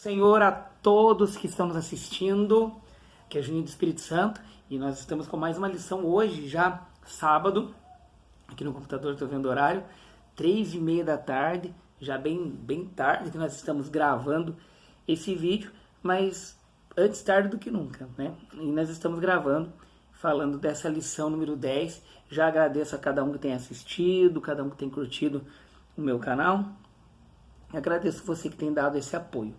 Senhor a todos que estão nos assistindo, que é Juninho do Espírito Santo, e nós estamos com mais uma lição hoje, já sábado, aqui no computador estou vendo o horário, 3h30 da tarde, já bem tarde que nós estamos gravando esse vídeo, mas antes tarde do que nunca, né? E nós estamos gravando, falando dessa lição número 10, já agradeço a cada um que tem assistido, cada um que tem curtido o meu canal, agradeço você que tem dado esse apoio.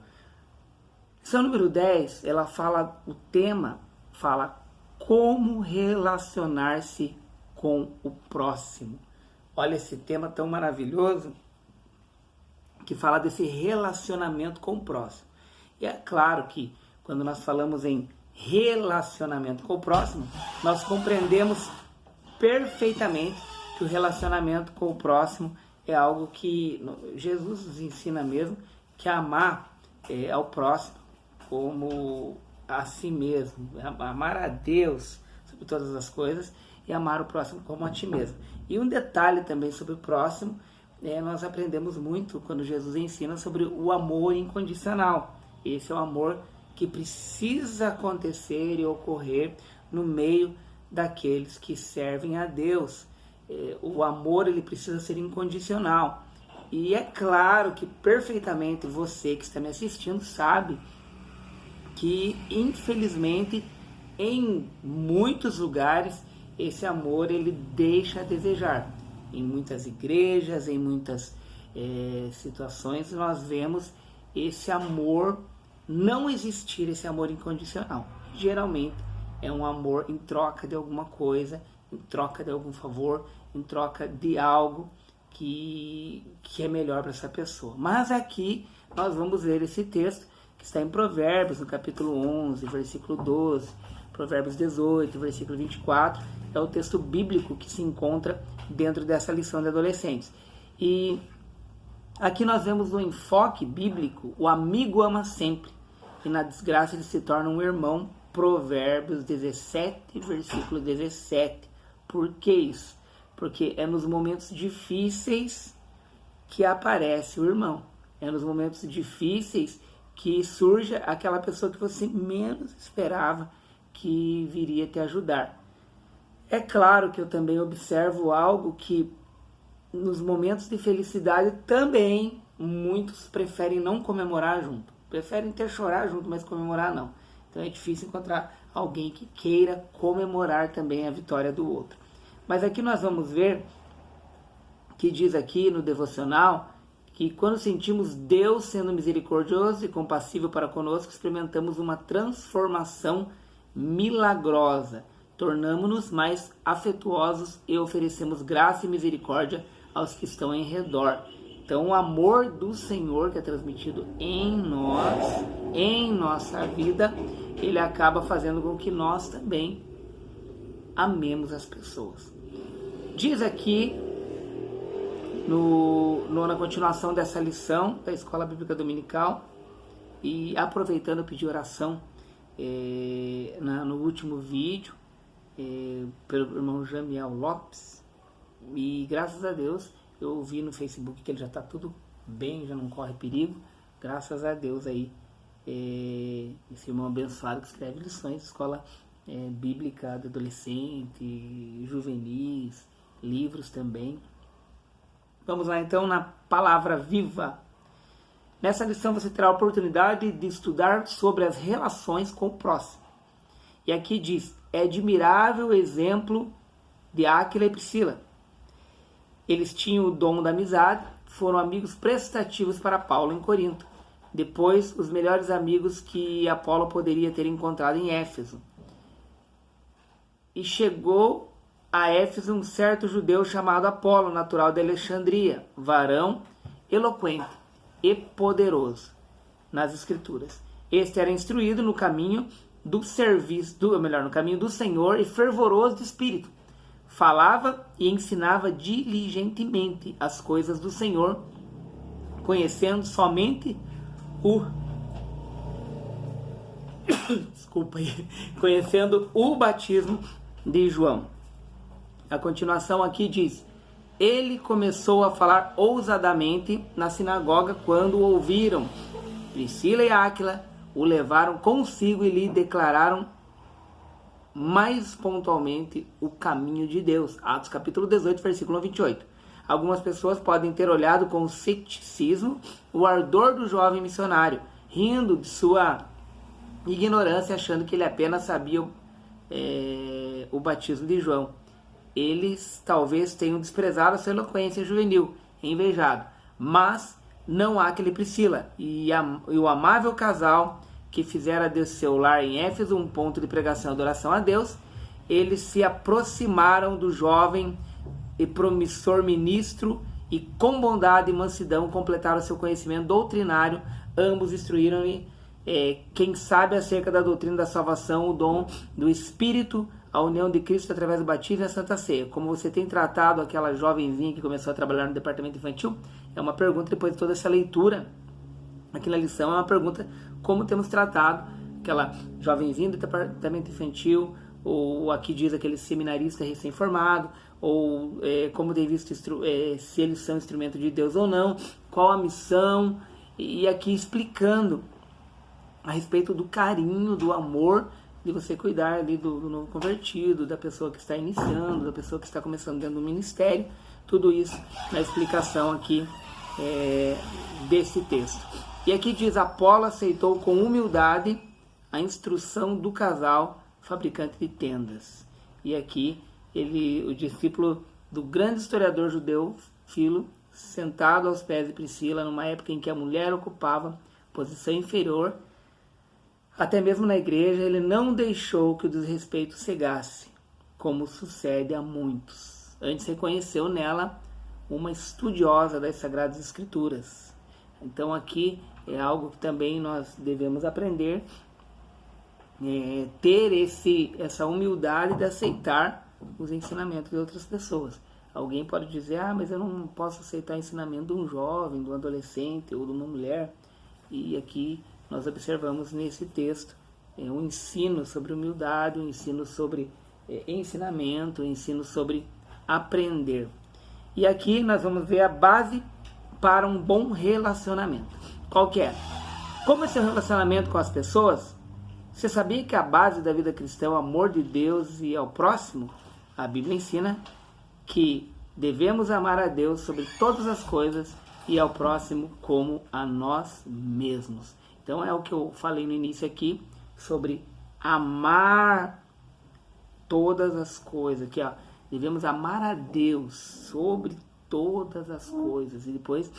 Lição número 10, ela fala, o tema fala como relacionar-se com o próximo. Olha esse tema tão maravilhoso que fala desse relacionamento com o próximo. E é claro que quando nós falamos em relacionamento com o próximo, nós compreendemos perfeitamente que o relacionamento com o próximo é algo que Jesus nos ensina mesmo, que amar ao próximo como a si mesmo, amar a Deus sobre todas as coisas e amar o próximo como a ti mesmo. E um detalhe também sobre o próximo, nós aprendemos muito quando Jesus ensina sobre o amor incondicional. Esse é o amor que precisa acontecer e ocorrer no meio daqueles que servem a Deus. O amor ele precisa ser incondicional. E é claro que perfeitamente você que está me assistindo sabe que infelizmente em muitos lugares esse amor ele deixa a desejar. Em muitas igrejas, em muitas situações nós vemos esse amor não existir, esse amor incondicional. Geralmente é um amor em troca de alguma coisa, em troca de algum favor, em troca de algo que é melhor para essa pessoa. Mas aqui nós vamos ler esse texto que está em Provérbios, no capítulo 11, versículo 12, Provérbios 18, versículo 24, é o texto bíblico que se encontra dentro dessa lição de adolescentes. E aqui nós vemos no enfoque bíblico, o amigo ama sempre, e na desgraça ele se torna um irmão, Provérbios 17, versículo 17. Por que isso? Porque é nos momentos difíceis que aparece o irmão. É nos momentos difíceis que surge aquela pessoa que você menos esperava que viria te ajudar. É claro que eu também observo algo que nos momentos de felicidade também muitos preferem não comemorar junto. Preferem até chorar junto, mas comemorar não. Então é difícil encontrar alguém que queira comemorar também a vitória do outro. Mas aqui nós vamos ver que diz aqui no devocional que quando sentimos Deus sendo misericordioso e compassível para conosco, experimentamos uma transformação milagrosa. Tornamo-nos mais afetuosos e oferecemos graça e misericórdia aos que estão em redor. Então o amor do Senhor que é transmitido em nós, em nossa vida, ele acaba fazendo com que nós também amemos as pessoas. Diz aqui, na continuação dessa lição da Escola Bíblica Dominical, e aproveitando eu pedi oração no último vídeo, pelo irmão Jamiel Lopes, e graças a Deus eu vi no Facebook que ele já está tudo bem, já não corre perigo, graças a Deus aí, esse irmão abençoado que escreve lições de escola bíblica de adolescente, juvenis, livros também. Vamos lá então na palavra viva. Nessa lição você terá a oportunidade de estudar sobre as relações com o próximo. E aqui diz, é admirável o exemplo de Áquila e Priscila. Eles tinham o dom da amizade, foram amigos prestativos para Paulo em Corinto. Depois, os melhores amigos que Apolo poderia ter encontrado em Éfeso. E chegou a Éfeso um certo judeu chamado Apolo, natural de Alexandria, varão eloquente e poderoso nas Escrituras. Este era instruído no caminho do serviço, no caminho do Senhor e fervoroso de espírito. Falava e ensinava diligentemente as coisas do Senhor, conhecendo somente conhecendo o batismo de João. A continuação aqui diz, ele começou a falar ousadamente na sinagoga quando o ouviram. Priscila e Áquila o levaram consigo e lhe declararam mais pontualmente o caminho de Deus. Atos capítulo 18, versículo 28. Algumas pessoas podem ter olhado com ceticismo o ardor do jovem missionário, rindo de sua ignorância, achando que ele apenas sabia o batismo de João. Eles talvez tenham desprezado a sua eloquência juvenil, invejado, mas não há aquele Priscila e o amável casal que fizera de seu lar em Éfeso um ponto de pregação e adoração a Deus. Eles se aproximaram do jovem e promissor ministro e com bondade e mansidão completaram seu conhecimento doutrinário. Ambos instruíram-lhe quem sabe acerca da doutrina da salvação, o dom do Espírito, a união de Cristo através do batismo e a Santa Ceia. Como você tem tratado aquela jovenzinha que começou a trabalhar no departamento infantil? É uma pergunta, depois de toda essa leitura aqui na lição, é uma pergunta como temos tratado aquela jovenzinha do departamento infantil, ou aqui diz aquele seminarista recém-formado, ou como tem visto se eles são instrumento de Deus ou não, qual a missão, e aqui explicando a respeito do carinho, do amor, de você cuidar ali do novo convertido, da pessoa que está iniciando, da pessoa que está começando dentro do ministério, tudo isso na explicação aqui desse texto. E aqui diz: Apolo aceitou com humildade a instrução do casal fabricante de tendas. E aqui o discípulo do grande historiador judeu Filo, sentado aos pés de Priscila, numa época em que a mulher ocupava posição inferior, até mesmo na igreja, ele não deixou que o desrespeito cegasse, como sucede a muitos. Antes reconheceu nela uma estudiosa das Sagradas Escrituras. Então aqui é algo que também nós devemos aprender, ter essa humildade de aceitar os ensinamentos de outras pessoas. Alguém pode dizer: mas eu não posso aceitar o ensinamento de um jovem, de um adolescente ou de uma mulher. E aqui nós observamos nesse texto um ensino sobre humildade, um ensino sobre ensinamento, um ensino sobre aprender. E aqui nós vamos ver a base para um bom relacionamento. Qual que é? Como é seu relacionamento com as pessoas? Você sabia que a base da vida cristã é o amor de Deus e ao próximo? A Bíblia ensina que devemos amar a Deus sobre todas as coisas e ao próximo como a nós mesmos. Então é o que eu falei no início aqui sobre amar todas as coisas. Aqui, devemos amar a Deus sobre todas as coisas e depois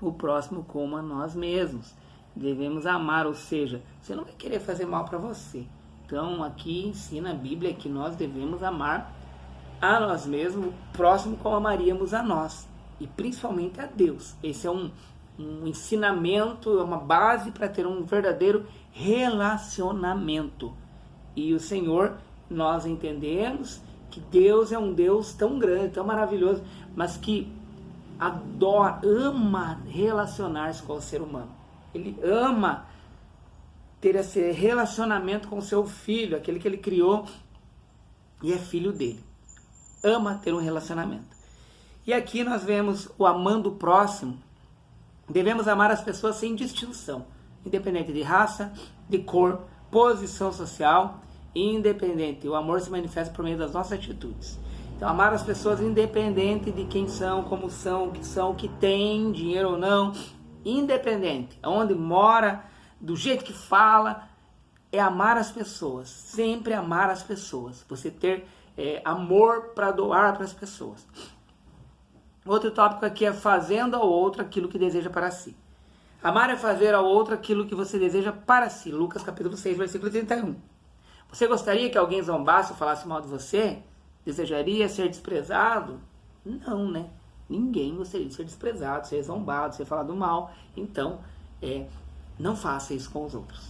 o próximo como a nós mesmos. Devemos amar, ou seja, você não vai querer fazer mal para você. Então aqui ensina a Bíblia que nós devemos amar a nós mesmos, o próximo como amaríamos a nós, e principalmente a Deus. Esse é um ensinamento, é uma base para ter um verdadeiro relacionamento. E o Senhor, nós entendemos que Deus é um Deus tão grande, tão maravilhoso, mas que ama relacionar-se com o ser humano. Ele ama ter esse relacionamento com o seu filho, aquele que ele criou e é filho dele. Ama ter um relacionamento. E aqui nós vemos o amando o próximo. Devemos amar as pessoas sem distinção, independente de raça, de cor, posição social, independente. O amor se manifesta por meio das nossas atitudes. Então, amar as pessoas independente de quem são, como são, o que são, o que tem, dinheiro ou não, independente, onde mora, do jeito que fala, é amar as pessoas, sempre amar as pessoas, você ter amor para doar para as pessoas. Outro tópico aqui é fazendo ao outro aquilo que deseja para si. Amar é fazer ao outro aquilo que você deseja para si. Lucas capítulo 6, versículo 31. Você gostaria que alguém zombasse ou falasse mal de você? Desejaria ser desprezado? Não, né? Ninguém gostaria de ser desprezado, ser zombado, ser falado mal. Então, não faça isso com os outros.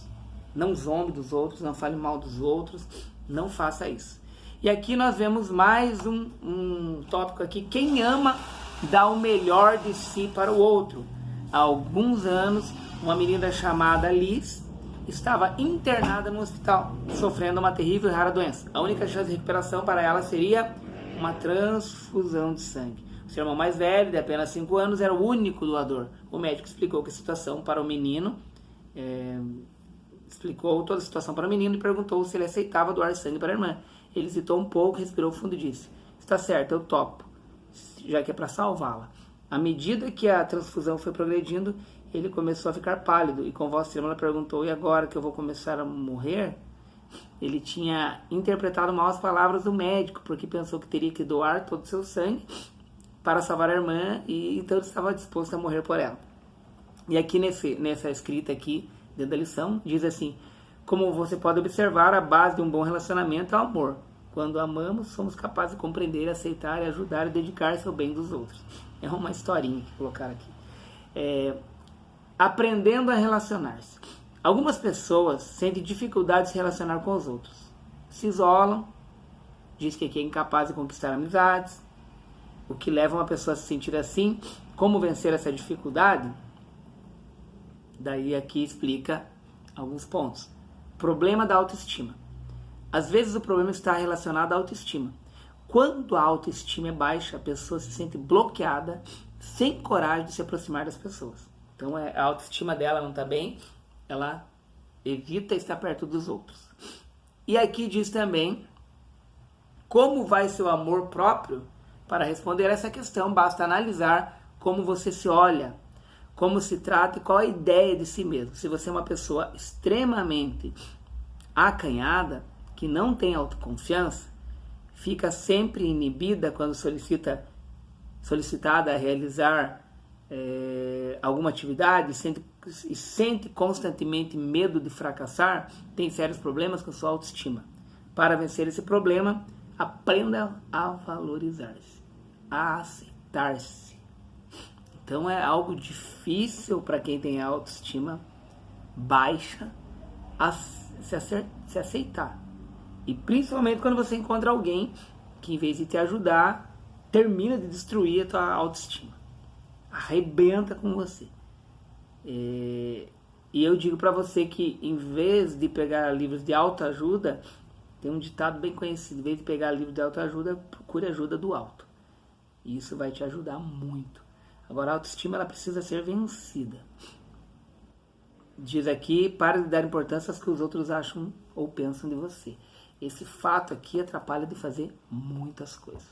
Não zombe dos outros, não fale mal dos outros, não faça isso. E aqui nós vemos mais um tópico aqui. Quem ama dá o melhor de si para o outro. Há alguns anos, uma menina chamada Liz estava internada no hospital, sofrendo uma terrível e rara doença. A única chance de recuperação para ela seria uma transfusão de sangue. Seu irmão mais velho, de apenas 5 anos, era o único doador. O médico explicou que a situação para o menino, explicou toda a situação para o menino e perguntou se ele aceitava doar sangue para a irmã. Ele hesitou um pouco, respirou fundo e disse: está certo, eu topo, já que é para salvá-la. À medida que a transfusão foi progredindo, ele começou a ficar pálido e com voz trêmula perguntou: e agora que eu vou começar a morrer? Ele tinha interpretado mal as palavras do médico, porque pensou que teria que doar todo o seu sangue para salvar a irmã, e então ele estava disposto a morrer por ela. E aqui nessa escrita aqui, dentro da lição, diz assim: como você pode observar, a base de um bom relacionamento é o amor. Quando amamos, somos capazes de compreender, aceitar, ajudar e dedicar-se ao bem dos outros. É uma historinha que colocaram aqui. Aprendendo a relacionar-se. Algumas pessoas sentem dificuldade de se relacionar com os outros. Se isolam, diz que é incapaz de conquistar amizades. O que leva uma pessoa a se sentir assim? Como vencer essa dificuldade? Daí aqui explica alguns pontos. Problema da autoestima. Às vezes o problema está relacionado à autoestima. Quando a autoestima é baixa, a pessoa se sente bloqueada, sem coragem de se aproximar das pessoas. Então a autoestima dela não está bem, ela evita estar perto dos outros. E aqui diz também como vai ser o amor próprio. Para responder essa questão, basta analisar como você se olha, como se trata e qual a ideia de si mesmo. Se você é uma pessoa extremamente acanhada, que não tem autoconfiança, fica sempre inibida quando solicitada a realizar alguma atividade e sente constantemente medo de fracassar, tem sérios problemas com sua autoestima. Para vencer esse problema, aprenda a valorizar-se, a aceitar-se. Então é algo difícil para quem tem autoestima baixa se aceitar. E principalmente quando você encontra alguém que, em vez de te ajudar, termina de destruir a tua autoestima. Arrebenta com você. E eu digo para você que, em vez de pegar livros de autoajuda, tem um ditado bem conhecido: em vez de pegar livro de autoajuda, procure ajuda do alto. E isso vai te ajudar muito. Agora, a autoestima ela precisa ser vencida. Diz aqui: pare de dar importância às que os outros acham ou pensam de você. Esse fato aqui atrapalha de fazer muitas coisas.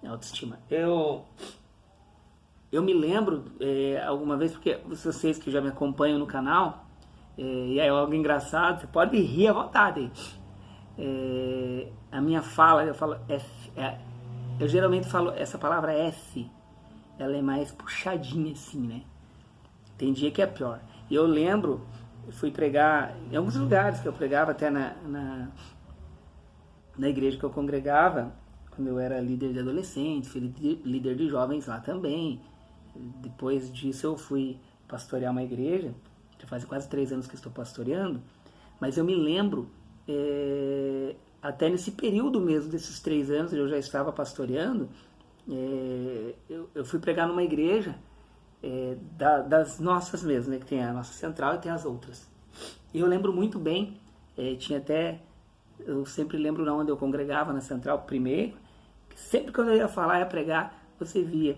Autoestima. Eu me lembro alguma vez, porque vocês que já me acompanham no canal, e é algo engraçado, você pode rir à vontade. A minha fala, eu falo eu geralmente falo essa palavra S, ela é mais puxadinha assim, né? Tem dia que é pior. E eu lembro, eu fui pregar em alguns lugares, que eu pregava até na igreja que eu congregava, quando eu era líder de adolescentes, fui líder de jovens lá também. Depois disso eu fui pastorear uma igreja, já faz quase 3 anos que estou pastoreando, mas eu me lembro, até nesse período mesmo, desses 3 anos, eu já estava pastoreando, eu fui pregar numa igreja das nossas mesmo, né, que tem a nossa central e tem as outras. E eu lembro muito bem, tinha até, eu sempre lembro onde eu congregava, na central primeiro, que sempre quando eu ia falar, ia pregar, você via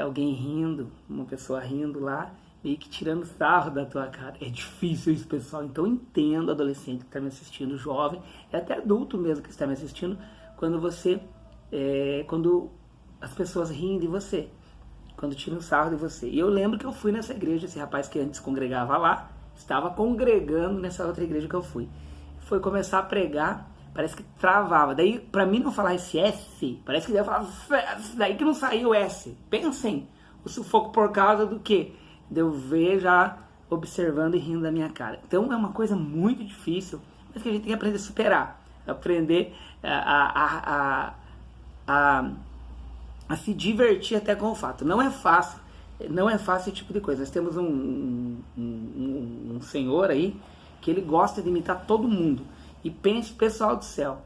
alguém rindo, uma pessoa rindo lá, meio que tirando sarro da tua cara. É difícil isso, pessoal. Então entendo, adolescente que está me assistindo, jovem, e até adulto mesmo que está me assistindo, quando quando as pessoas riem de você, quando tiram sarro de você. E eu lembro que eu fui nessa igreja, esse rapaz que antes congregava lá, estava congregando nessa outra igreja que eu fui. Foi começar a pregar, parece que travava. Daí, pra mim não falar esse S, parece que deve falar, daí que não saiu o S. Pensem, o sufoco por causa do quê? De eu ver já observando e rindo da minha cara. Então é uma coisa muito difícil, mas que a gente tem que aprender a superar. Aprender a se divertir até com o fato. Não é fácil esse tipo de coisa. Nós temos um senhor aí que ele gosta de imitar todo mundo. E pense, pessoal do céu,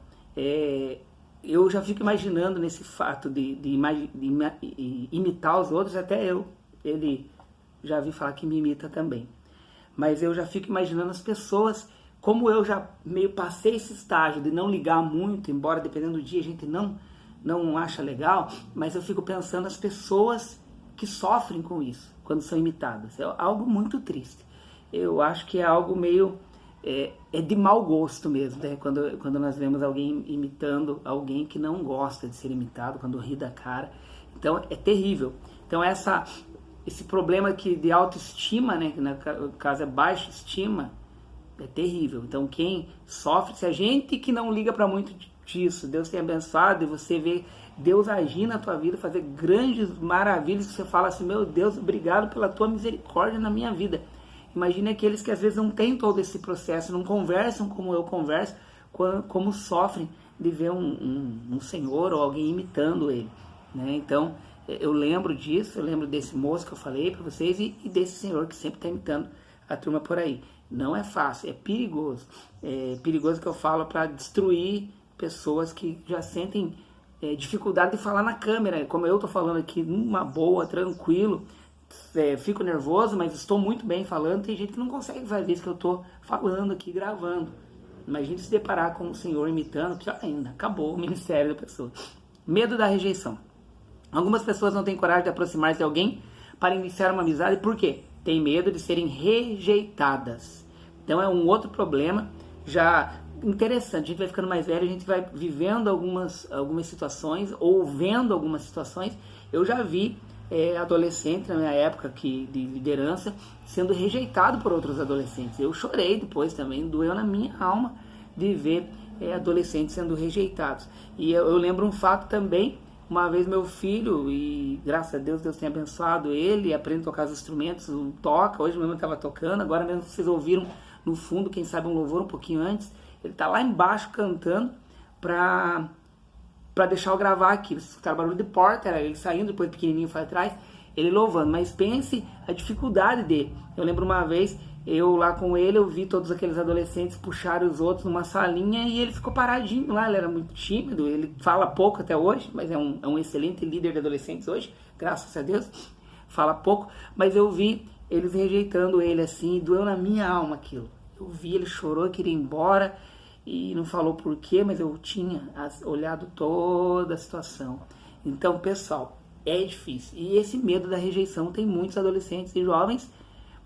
eu já fico imaginando nesse fato de imitar os outros, até ele já vi falar que me imita também. Mas eu já fico imaginando as pessoas, como eu já meio passei esse estágio de não ligar muito, embora dependendo do dia a gente não não acha legal, mas eu fico pensando nas pessoas que sofrem com isso, quando são imitadas. É algo muito triste. Eu acho que é algo meio... É de mau gosto mesmo, né? Quando nós vemos alguém imitando alguém que não gosta de ser imitado, quando ri da cara. Então, é terrível. Então, esse problema aqui de autoestima, né? Que no caso é baixa estima, é terrível. Então, quem sofre, se a gente que não liga para muito disso, Deus tem abençoado, e você vê Deus agir na tua vida, fazer grandes maravilhas, que você fala assim, meu Deus, obrigado pela tua misericórdia na minha vida. Imagine aqueles que às vezes não têm todo esse processo, não conversam como eu converso, como sofrem de ver um senhor ou alguém imitando ele, né? Então, eu lembro disso, eu lembro desse moço que eu falei para vocês e desse senhor que sempre está imitando a turma por aí. Não é fácil, é perigoso. É perigoso que eu falo para destruir pessoas que já sentem dificuldade de falar na câmera, como eu estou falando aqui, numa boa, tranquilo. Fico nervoso, mas estou muito bem falando. Tem gente que não consegue fazer isso que eu estou falando aqui, gravando. Imagine se deparar com o senhor imitando, pior ainda, acabou o ministério da pessoa. Medo da rejeição. Algumas pessoas não têm coragem de aproximar-se de alguém para iniciar uma amizade, por quê? Tem medo de serem rejeitadas. Então é um outro problema já interessante. A gente vai ficando mais velho, a gente vai vivendo algumas situações, ou vendo algumas situações. Eu já vi adolescente na minha época de liderança sendo rejeitado por outros adolescentes. Eu chorei depois também, doeu na minha alma de ver adolescentes sendo rejeitados. E eu lembro um fato também, uma vez meu filho, e graças a Deus, Deus tem abençoado ele, aprende a tocar os instrumentos, toca, hoje mesmo eu estava tocando, agora mesmo vocês ouviram no fundo, quem sabe um louvor um pouquinho antes, ele está lá embaixo cantando para deixar eu gravar aqui. Vocês escutaram barulho de porta, era ele saindo, depois pequenininho foi atrás, ele louvando, mas pense a dificuldade dele. Eu lembro uma vez, eu lá com ele, eu vi todos aqueles adolescentes puxarem os outros numa salinha e ele ficou paradinho lá, ele era muito tímido, ele fala pouco até hoje, mas é um excelente líder de adolescentes hoje, graças a Deus, fala pouco, mas eu vi eles rejeitando ele assim, e doeu na minha alma aquilo. Eu vi, ele chorou, queria ir embora, e não falou por quê, mas eu tinha olhado toda a situação. Então, pessoal, é difícil. E esse medo da rejeição tem muitos adolescentes e jovens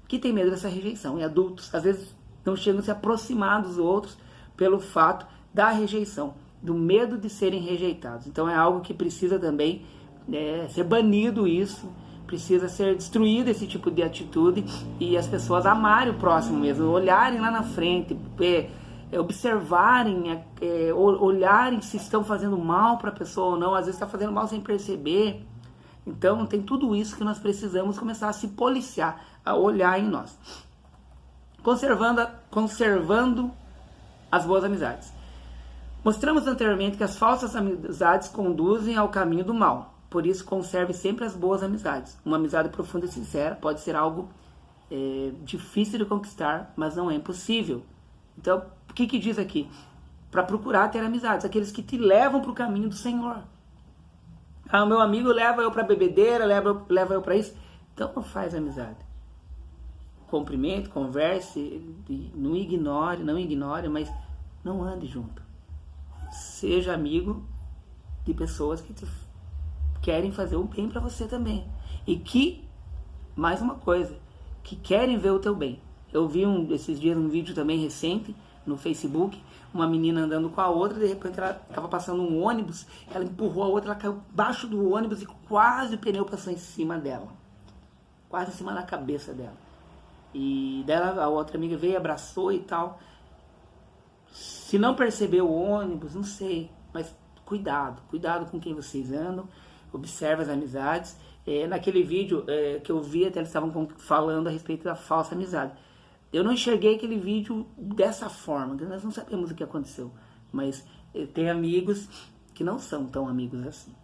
que têm medo dessa rejeição. E adultos, às vezes, não chegam a se aproximar dos outros pelo fato da rejeição, do medo de serem rejeitados. Então, é algo que precisa também ser banido isso, precisa ser destruído esse tipo de atitude e as pessoas amarem o próximo mesmo, olharem lá na frente, observarem, olharem se estão fazendo mal para a pessoa ou não, às vezes está fazendo mal sem perceber. Então tem tudo isso que nós precisamos começar a se policiar, a olhar em nós. Conservando as boas amizades. Mostramos anteriormente que as falsas amizades conduzem ao caminho do mal, por isso conserve sempre as boas amizades. Uma amizade profunda e sincera pode ser algo difícil de conquistar, mas não é impossível. Então, o que diz aqui? Para procurar ter amizades, aqueles que te levam para o caminho do Senhor. O meu amigo leva eu para bebedeira, leva eu para isso. Então, não faz amizade. Cumprimente, converse, não ignore, mas não ande junto. Seja amigo de pessoas que querem fazer o bem para você também. E que, mais uma coisa, que querem ver o teu bem. Eu vi esses dias um vídeo também recente no Facebook, uma menina andando com a outra, de repente ela estava passando um ônibus, ela empurrou a outra, ela caiu embaixo do ônibus e quase o pneu passou em cima dela. Quase em cima da cabeça dela. E dela a outra amiga veio, abraçou e tal. Se não percebeu o ônibus, não sei, mas cuidado com quem vocês andam, observe as amizades. Naquele vídeo que eu vi, até eles estavam falando a respeito da falsa amizade. Eu não enxerguei aquele vídeo dessa forma, nós não sabemos o que aconteceu, mas tem amigos que não são tão amigos assim.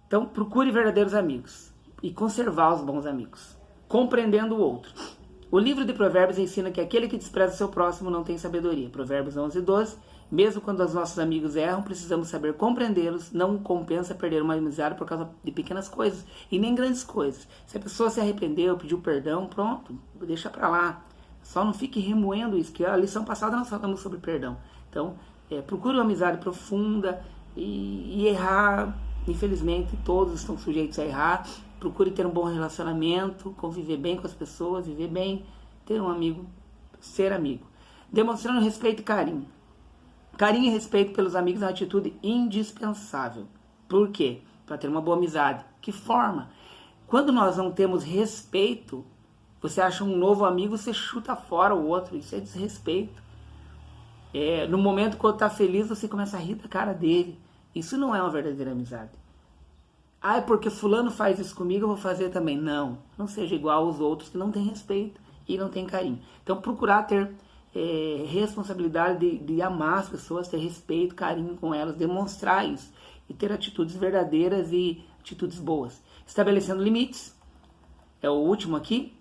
Então, procure verdadeiros amigos e conservar os bons amigos, compreendendo o outro. O livro de Provérbios ensina que aquele que despreza o seu próximo não tem sabedoria. Provérbios 11:12. Mesmo quando os nossos amigos erram, precisamos saber compreendê-los. Não compensa perder uma amizade por causa de pequenas coisas e nem grandes coisas. Se a pessoa se arrependeu, pediu perdão, pronto, deixa pra lá. Só não fique remoendo isso, que a lição passada nós falamos sobre perdão. Então, procure uma amizade profunda, e errar. Infelizmente, todos estão sujeitos a errar. Procure ter um bom relacionamento, conviver bem com as pessoas, viver bem, ter um amigo, ser amigo. Demonstrando respeito e carinho. Carinho e respeito pelos amigos é uma atitude indispensável. Por quê? Para ter uma boa amizade. Que forma? Quando nós não temos respeito, você acha um novo amigo, você chuta fora o outro. Isso é desrespeito. No momento que eu tá feliz, você começa a rir da cara dele. Isso não é uma verdadeira amizade. É porque fulano faz isso comigo, eu vou fazer também. Não seja igual aos outros que não têm respeito e não têm carinho. Então procurar ter responsabilidade de amar as pessoas, ter respeito, carinho com elas, demonstrar isso e ter atitudes verdadeiras e atitudes boas. Estabelecendo limites, é o último aqui.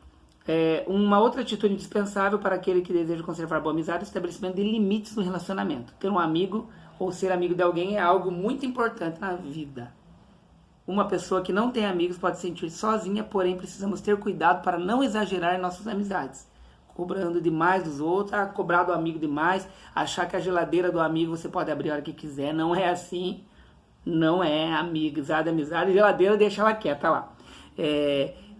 Uma outra atitude indispensável para aquele que deseja conservar boa amizade é o estabelecimento de limites no relacionamento. Ter um amigo ou ser amigo de alguém é algo muito importante na vida. Uma pessoa que não tem amigos pode se sentir sozinha, porém precisamos ter cuidado para não exagerar em nossas amizades. Cobrando demais dos outros, cobrar do amigo demais, achar que a geladeira do amigo você pode abrir a hora que quiser. Não é assim. Não é amizade, geladeira deixa ela quieta lá.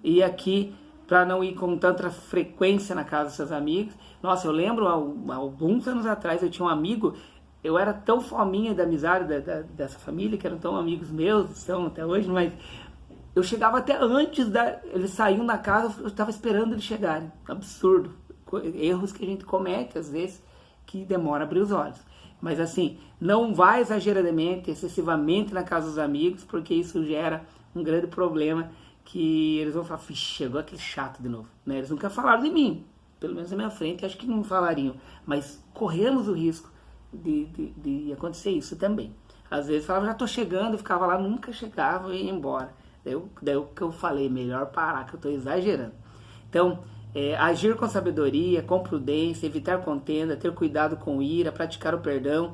E aqui, para não ir com tanta frequência na casa dos seus amigos. Nossa, eu lembro, há alguns anos atrás, eu tinha um amigo, eu era tão fominha da amizade dessa família, que eram tão amigos meus, são até hoje, mas eu chegava até antes, eles saíam da casa, eu estava esperando eles chegarem. Absurdo. Erros que a gente comete, às vezes, que demora a abrir os olhos. Mas assim, não vá exageradamente, excessivamente na casa dos amigos, porque isso gera um grande problema, que eles vão falar, chegou aquele chato de novo. Né? Eles nunca falaram de mim, pelo menos na minha frente, acho que não falariam. Mas corremos o risco de acontecer isso também. Às vezes falava, já tô chegando, eu ficava lá, nunca chegava e ia embora. Daí o que eu falei, melhor parar, que eu tô exagerando. Então, agir com sabedoria, com prudência, evitar contenda, ter cuidado com ira, praticar o perdão.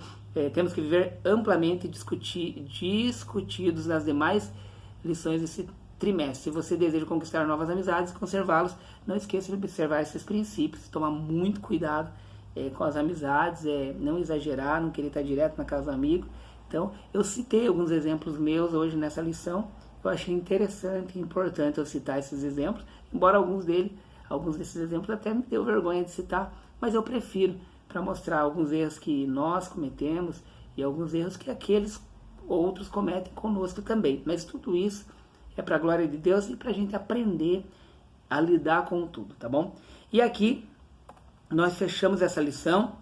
Temos que viver amplamente discutidos nas demais lições desse trimestre. Se você deseja conquistar novas amizades e conservá-los, não esqueça de observar esses princípios, tomar muito cuidado com as amizades, não exagerar, não querer estar direto na casa do amigo. Então, eu citei alguns exemplos meus hoje nessa lição. Eu achei interessante e importante eu citar esses exemplos, embora alguns desses exemplos até me deu vergonha de citar, mas eu prefiro para mostrar alguns erros que nós cometemos e alguns erros que aqueles outros cometem conosco também. Mas tudo isso é para a glória de Deus e para a gente aprender a lidar com tudo, tá bom? E aqui nós fechamos essa lição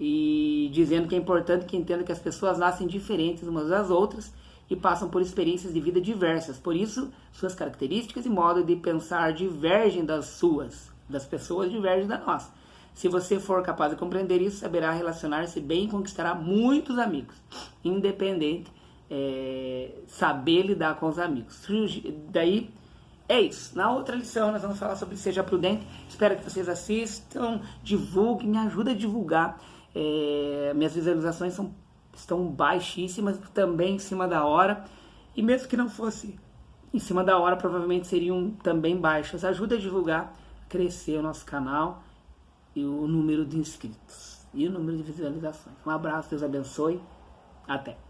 e dizendo que é importante que entenda que as pessoas nascem diferentes umas das outras e passam por experiências de vida diversas. Por isso, suas características e modo de pensar divergem das pessoas divergem da nossa. Se você for capaz de compreender isso, saberá relacionar-se bem e conquistará muitos amigos. Independente, saber lidar com os amigos. Daí, é isso. Na outra lição, nós vamos falar sobre Seja Prudente. Espero que vocês assistam, divulguem, me ajudem a divulgar. Minhas visualizações estão baixíssimas, também em cima da hora, e mesmo que não fosse em cima da hora, provavelmente seriam também baixas. Ajuda a divulgar, crescer o nosso canal e o número de inscritos e o número de visualizações. Um abraço, Deus abençoe, até!